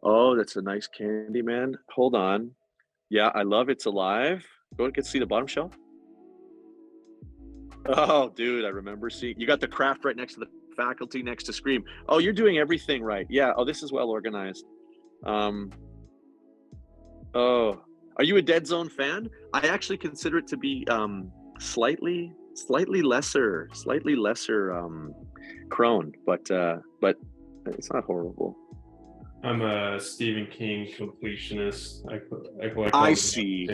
Oh, that's a nice candy, man. Hold on. Yeah, I love It's Alive. Go and get to see the bottom shelf. Oh, dude, I remember seeing you got the craft right next to the faculty next to Scream. Oh, you're doing everything right. Yeah. Oh, this is well organized. Um, oh, are you a Dead Zone fan? I actually consider it to be slightly lesser Crone, but it's not horrible. I'm a Stephen King completionist. I collect all I the books. see.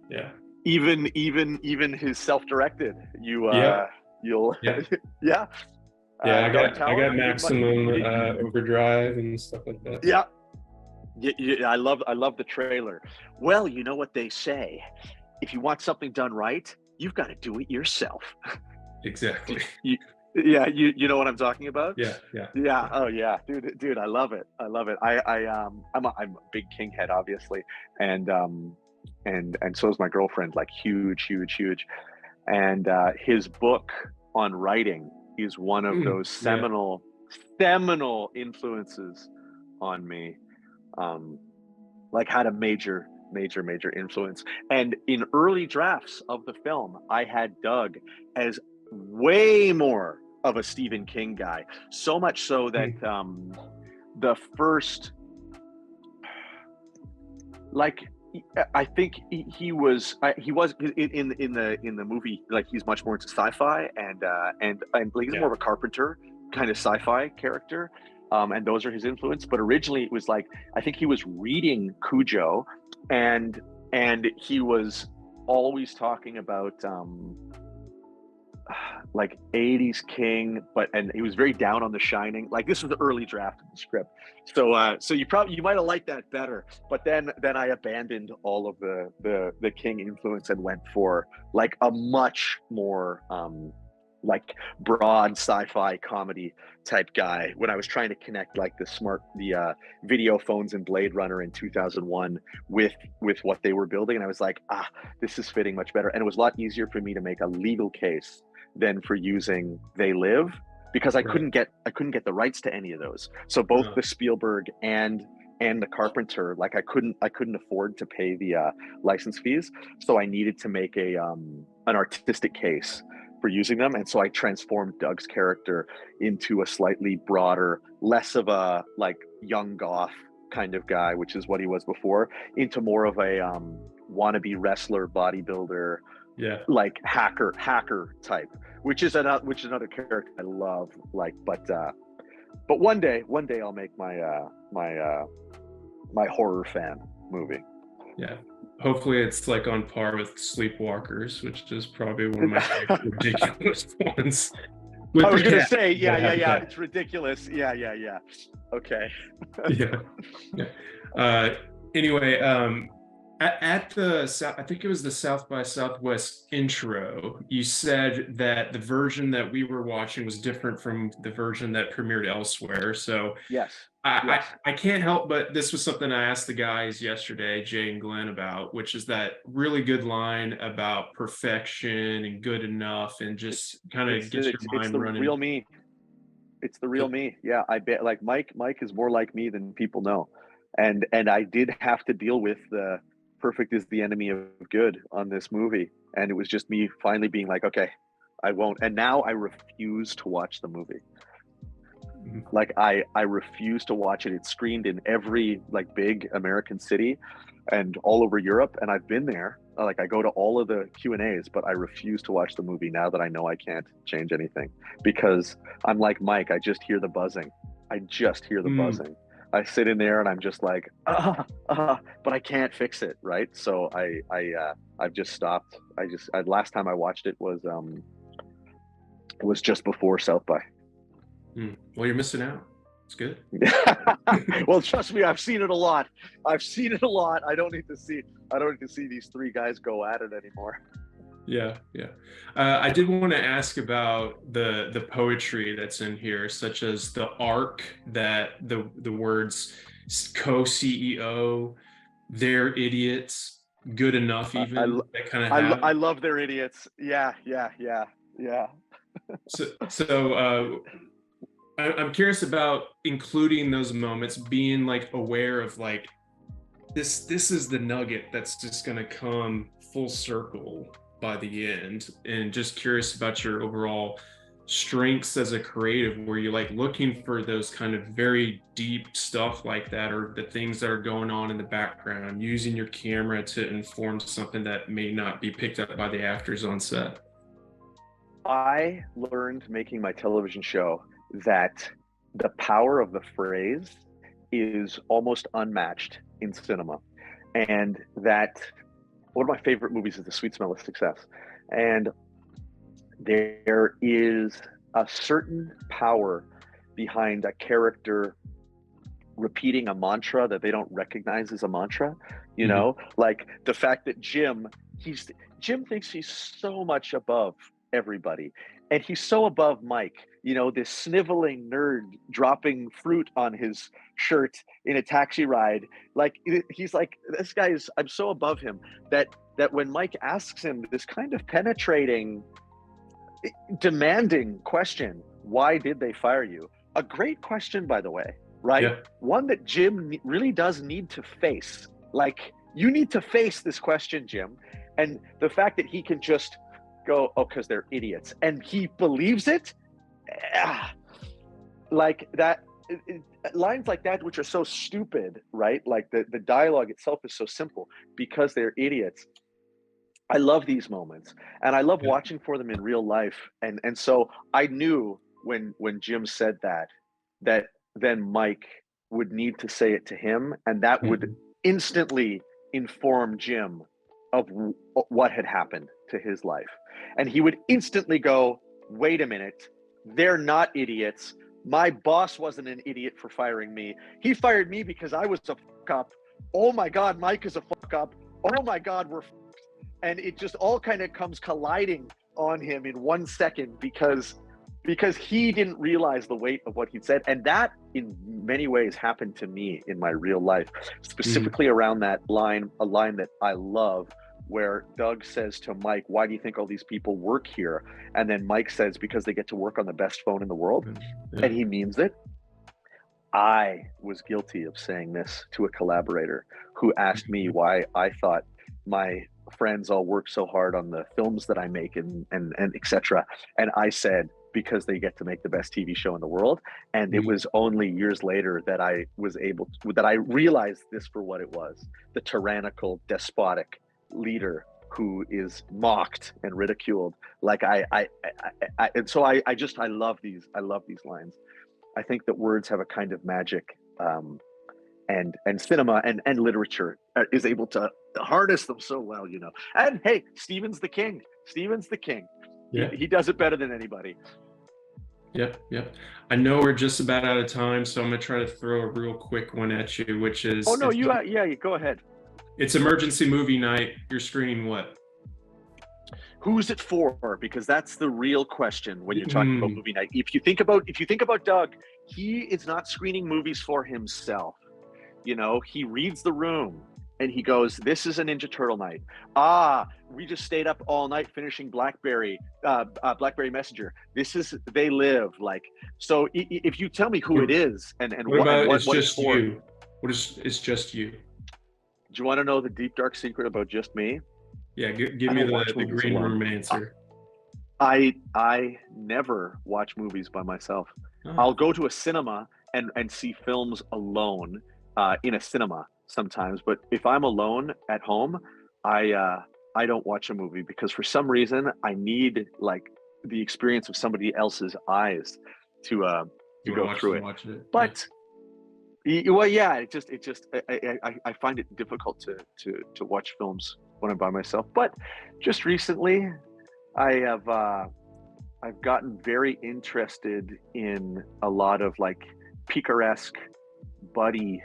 Yeah. Even his self-directed. Yep. You'll Yep. yeah. Yeah, Dark I Tower. got Maximum Overdrive and stuff like that. Yeah. Yeah, I love the trailer. Well, you know what they say. If you want something done right, you've got to do it yourself. Exactly. You, yeah, you know what I'm talking about? Yeah, yeah. Yeah. Oh yeah, dude, I love it. I love it. I'm a big King head, obviously, and so is my girlfriend. Like huge. And his book on writing is one of those Yeah. seminal influences on me. Like had a major influence. And in early drafts of the film, I had Doug as way more of a Stephen King guy. So much so that the first, like, I think he was in the movie, like he's much more into sci-fi and like he's more of a Carpenter kind of sci-fi character. And those are his influence. But originally, it was like I think he was reading Cujo, and he was always talking about like 80s King, and he was very down on The Shining. Like this was the early draft of the script. So you might have liked that better. But then I abandoned all of the King influence and went for like a much more like broad sci-fi comedy type guy when I was trying to connect like the video phones and Blade Runner in 2001 with what they were building, and I was like, this is fitting much better. And it was a lot easier for me to make a legal case than for using They Live, because I couldn't get the rights to any of those. So both the Spielberg and the Carpenter, like I couldn't afford to pay the license fees, so I needed to make an artistic case for using them. And so I transformed Doug's character into a slightly broader, less of a like young goth kind of guy, which is what he was before, into more of a wannabe wrestler, bodybuilder, like hacker type, which is another character I love. Like, but one day I'll make my horror fan movie. Yeah. Hopefully it's like on par with Sleepwalkers, which is probably one of my favorite ridiculous ones. I was going to say, yeah. It's ridiculous. Yeah. Okay. Anyway, at the I think it was the South by Southwest intro, you said that the version that we were watching was different from the version that premiered elsewhere. So yes. I can't help but this was something I asked the guys yesterday, Jay and Glenn, about, which is that really good line about perfection and good enough, and just kind of gets your mind running. Real me. It's the real me. Yeah, I bet. Like Mike is more like me than people know, and I did have to deal with the perfect is the enemy of good on this movie, and it was just me finally being like, okay, I won't. And now I refuse to watch the movie. Like I refuse to watch it. It's screened in every like big American city and all over Europe, and I've been there. Like I go to all of the Q&As, but I refuse to watch the movie now that I know I can't change anything, because I'm like Mike, I just hear the buzzing. Buzzing. I sit in there and I'm just like, but I can't fix it, right? So I've just stopped. Last time I watched it was just before South by. Well, you're missing out. It's good. Well, trust me, I've seen it a lot. I don't need to see these three guys go at it anymore. Yeah. I did want to ask about the poetry that's in here, such as the arc that the words co-CEO, they're idiots, good enough, even that kind of. I love their idiots. Yeah. So I'm curious about including those moments, being like aware of like this is the nugget that's just going to come full circle by the end, and just curious about your overall strengths as a creative, where you're like looking for those kind of very deep stuff like that, or the things that are going on in the background, using your camera to inform something that may not be picked up by the actors on set. I learned making my television show that the power of the phrase is almost unmatched in cinema. And that one of my favorite movies is The Sweet Smell of Success. And there is a certain power behind a character repeating a mantra that they don't recognize as a mantra, you Mhm. know, like the fact that Jim thinks he's so much above everybody, and he's so above Mike, you know, this sniveling nerd dropping fruit on his shirt in a taxi ride. Like he's like, this guy is, I'm so above him that when Mike asks him this kind of penetrating, demanding question, why did they fire you? A great question, by the way, right? Yeah. One that Jim really does need to face. Like, you need to face this question, Jim. And the fact that he can just go, oh, because they're idiots, and he believes it, like that. Lines like that, which are so stupid, right? Like the dialogue itself is so simple because they're idiots. I love these moments, and I love Yeah. watching for them in real life. And so I knew when Jim said that then Mike would need to say it to him, and that would Mhm. instantly inform Jim of what had happened to his life. And he would instantly go, "Wait a minute, they're not idiots. My boss wasn't an idiot for firing me. He fired me because I was a fuck up. Oh my God, Mike is a fuck up. Oh my God, we're," and it just all kind of comes colliding on him in 1 second because he didn't realize the weight of what he'd said. And that in many ways happened to me in my real life, Mhm. specifically around that line, a line that I love, where Doug says to Mike, why do you think all these people work here? And then Mike says, because they get to work on the best phone in the world. Yeah. And he means it. I was guilty of saying this to a collaborator who asked me why I thought my friends all work so hard on the films that I make and etc. And I said, because they get to make the best TV show in the world. And it Mhm. was only years later that I was that I realized this for what it was: the tyrannical, despotic leader who is mocked and ridiculed. Like and so I love these lines. I think that words have a kind of magic, and cinema and literature is able to harness them so well, you know. And hey, Stephen's the king. Stephen's the king. Yeah. He does it better than anybody. Yep, yep. I know we're just about out of time, so I'm gonna try to throw a real quick one at you, which Oh is no, yeah, you go ahead. it's emergency movie night. You're screening what? Who's it for? Because that's the real question when you're talking about Mm, movie night. If you think about Doug, he is not screening movies for himself. You know, he reads the room and he goes, "This is a Ninja Turtle night. Ah, we just stayed up all night finishing BlackBerry Messenger. This is They Live." Like, so if you tell me who what, it is and what about it's what it's just for, you? What is it's just you? do you want to know the deep dark secret about just me? Yeah, give I me don't watch the movies green alone. room answer. I never watch movies by myself. I'll Oh, go to a cinema and see films alone in a cinema sometimes, but if I'm alone at home, I don't watch a movie because for some reason I need like the experience of somebody else's eyes to uh you to want to go watch through them it. watch it? Yeah. But well, yeah, it just I find it difficult to watch films when I'm by myself. But just recently, I have I've gotten very interested in a lot of like picaresque buddy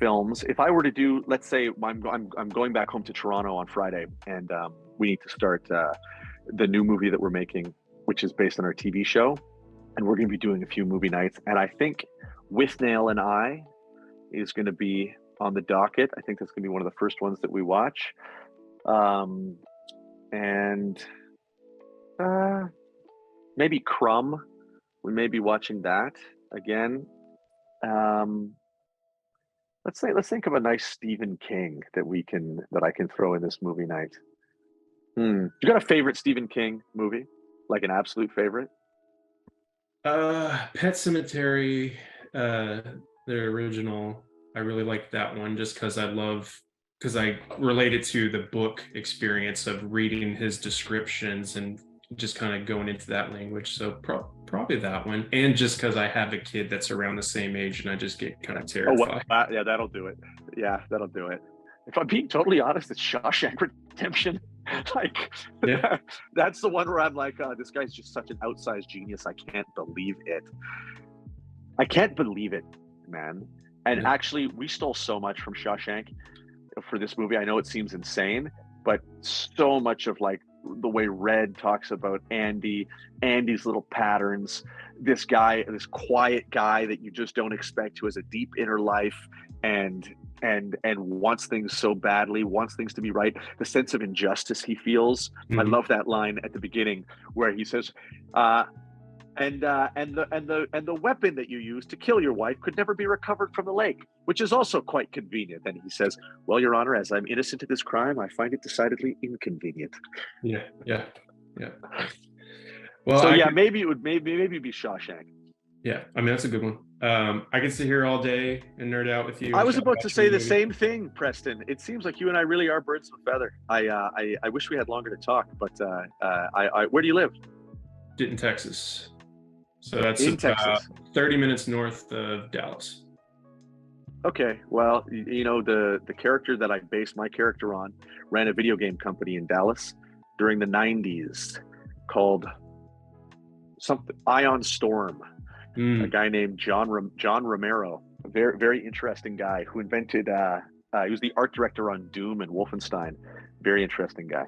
films. If I were to do, let's say, I'm going back home to Toronto on Friday, and we need to start the new movie that we're making, which is based on our TV show, and we're going to be doing a few movie nights. And I think With Nail and I is going to be on the docket. I think that's going to be one of the first ones that we watch. Um, and uh, maybe Crumb. We may be watching that. again. Um, let's think of a nice Stephen King that I can throw in this movie night. You got a favorite Stephen King movie? Like an absolute favorite? Pet Cemetery, uh, the original. I really like that one just because I relate it to the book experience of reading his descriptions and just kind of going into that language. So probably that one. And just because I have a kid that's around the same age and I just get kind of Oh, well, terrified. yeah, that'll do it. Yeah, that'll do it. If I'm being totally honest, it's Shawshank Redemption. Like, Yeah. that's the one where I'm like, this guy's just such an outsized genius. I can't believe it. I can't believe it, man. And Yeah. actually, we stole so much from Shawshank for this movie. I know it seems insane, but so much of like the way Red talks about Andy's little patterns, this guy, this quiet guy that you just don't expect, who has a deep inner life and wants things so badly, wants things to be right, the sense of injustice he feels. I Mhm. love that line at the beginning where he says, uh, and the weapon that you used to kill your wife could never be recovered from the lake, which is also quite convenient. And he says, "Well, Your Honor, as I'm innocent of this crime, I find it decidedly inconvenient." Yeah. Yeah. Yeah. Well, So I yeah, could, maybe it would maybe be Shawshank. yeah, I mean, that's a good one. I could sit here all day and nerd out with you I and was chat about about to your say the movie. same thing, Preston. It seems like you and I really are birds of a feather. I wish we had longer to talk, but where do you live? Denton, Texas. So that's In about Texas. 30 minutes north of Dallas. Okay, well, you know, the character that I based my character on ran a video game company in Dallas during the '90s called something Ion Storm. A Mm. guy named John Romero, a very interesting guy who invented. He was the art director on Doom and Wolfenstein. Very interesting guy.